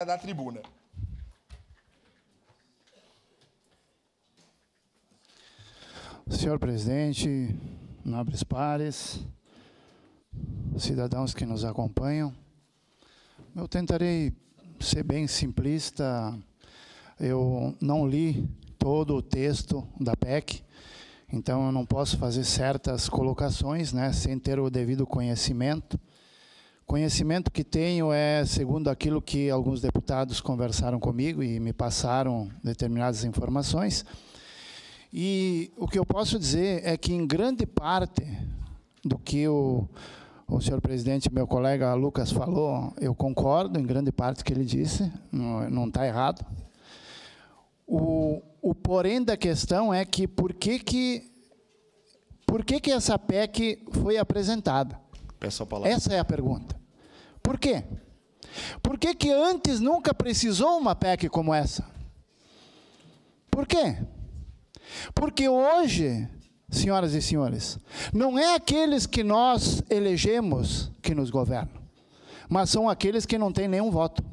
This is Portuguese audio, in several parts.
da tribuna. Senhor presidente, nobres pares, cidadãos que nos acompanham, eu tentarei ser bem simplista. Eu não li todo o texto da PEC, então eu não posso fazer certas colocações, né, sem ter o devido conhecimento. Conhecimento que tenho é segundo aquilo que alguns deputados conversaram comigo e me passaram determinadas informações. E o que eu posso dizer é que, em grande parte do que o senhor presidente, meu colega Lucas, falou, eu concordo em grande parte do que ele disse, não está errado. O porém da questão é que por que essa PEC foi apresentada? Peço a palavra. Essa é a pergunta. Por quê? Por que antes nunca precisou uma PEC como essa? Por quê? Porque hoje, senhoras e senhores, não é aqueles que nós elegemos que nos governam, mas são aqueles que não têm nenhum voto.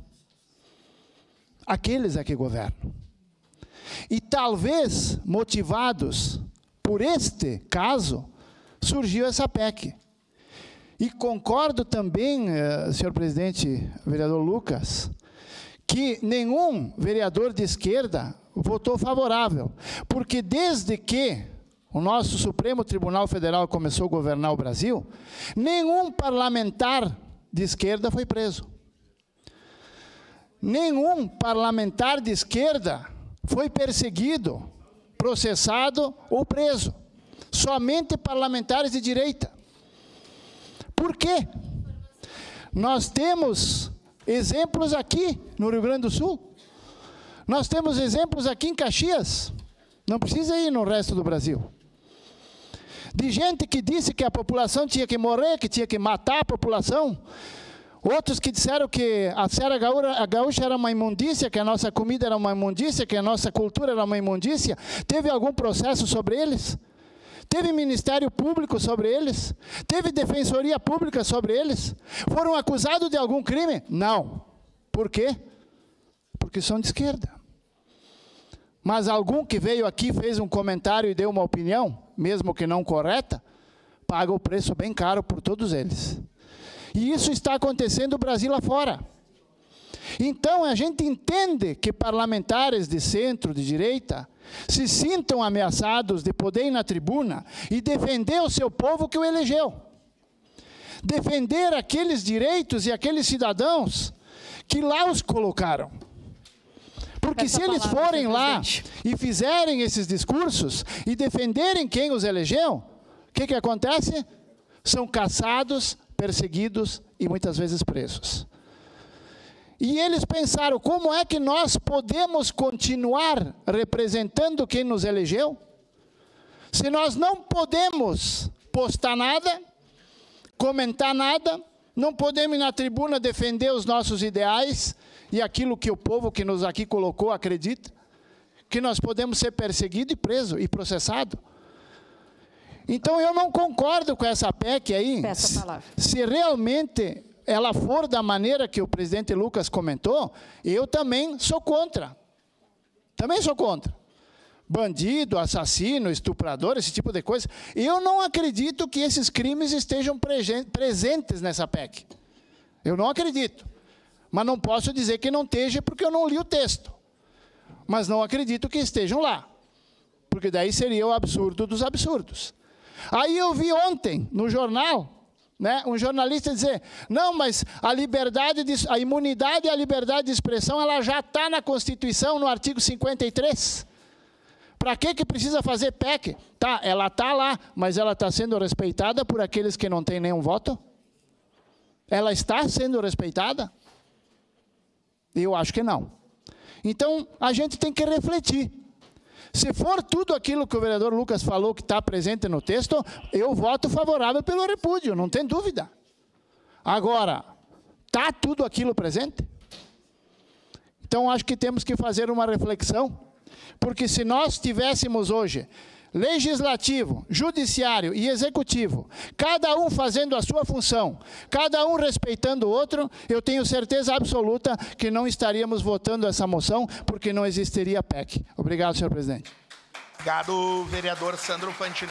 Aqueles é que governam. E talvez, motivados por este caso, surgiu essa PEC. E concordo também, senhor presidente, vereador Lucas, que nenhum vereador de esquerda votou favorável, porque desde que o nosso Supremo Tribunal Federal começou a governar o Brasil, nenhum parlamentar de esquerda foi preso. Nenhum parlamentar de esquerda foi perseguido, processado ou preso. Somente parlamentares de direita. Por quê? Nós temos exemplos aqui no Rio Grande do Sul. Nós temos exemplos aqui em Caxias. Não precisa ir no resto do Brasil. De gente que disse que a população tinha que morrer, que tinha que matar a população. Outros que disseram que a Serra Gaúcha era uma imundícia, que a nossa comida era uma imundícia, que a nossa cultura era uma imundícia. Teve algum processo sobre eles? Teve Ministério Público sobre eles? Teve Defensoria Pública sobre eles? Foram acusados de algum crime? Não. Por quê? Porque são de esquerda. Mas algum que veio aqui, fez um comentário e deu uma opinião, mesmo que não correta, paga o preço bem caro por todos eles. E isso está acontecendo no Brasil afora. Então, a gente entende que parlamentares de centro, de direita, se sintam ameaçados de poder ir na tribuna e defender o seu povo que o elegeu. Defender aqueles direitos e aqueles cidadãos que lá os colocaram. Porque se eles forem lá e fizerem esses discursos e defenderem quem os elegeu, o que acontece? São caçados, perseguidos e muitas vezes presos. E eles pensaram, como é que nós podemos continuar representando quem nos elegeu? Se nós não podemos postar nada, comentar nada, não podemos ir na tribuna defender os nossos ideais e aquilo que o povo que nos aqui colocou acredita, que nós podemos ser perseguidos e presos e processados. Então eu não concordo com essa PEC aí. Peço a palavra. Se realmente ela for da maneira que o presidente Lucas comentou, eu também sou contra. Também sou contra. Bandido, assassino, estuprador, esse tipo de coisa. Eu não acredito que esses crimes estejam presentes nessa PEC. Eu não acredito. Mas não posso dizer que não esteja porque eu não li o texto. Mas não acredito que estejam lá. Porque daí seria o absurdo dos absurdos. Aí eu vi ontem, no jornal, né, um jornalista dizer, não, mas a imunidade e a liberdade de expressão, ela já está na Constituição, no artigo 53. Para que precisa fazer PEC? Tá, ela está lá, mas ela está sendo respeitada por aqueles que não têm nenhum voto? Ela está sendo respeitada? Eu acho que não. Então, a gente tem que refletir. Se for tudo aquilo que o vereador Lucas falou que está presente no texto, eu voto favorável pelo repúdio, não tem dúvida. Agora, está tudo aquilo presente? Então, acho que temos que fazer uma reflexão, porque se nós tivéssemos hoje legislativo, judiciário e executivo, cada um fazendo a sua função, cada um respeitando o outro, eu tenho certeza absoluta que não estaríamos votando essa moção, porque não existiria PEC. Obrigado, senhor presidente. Obrigado, vereador Sandro Fantini.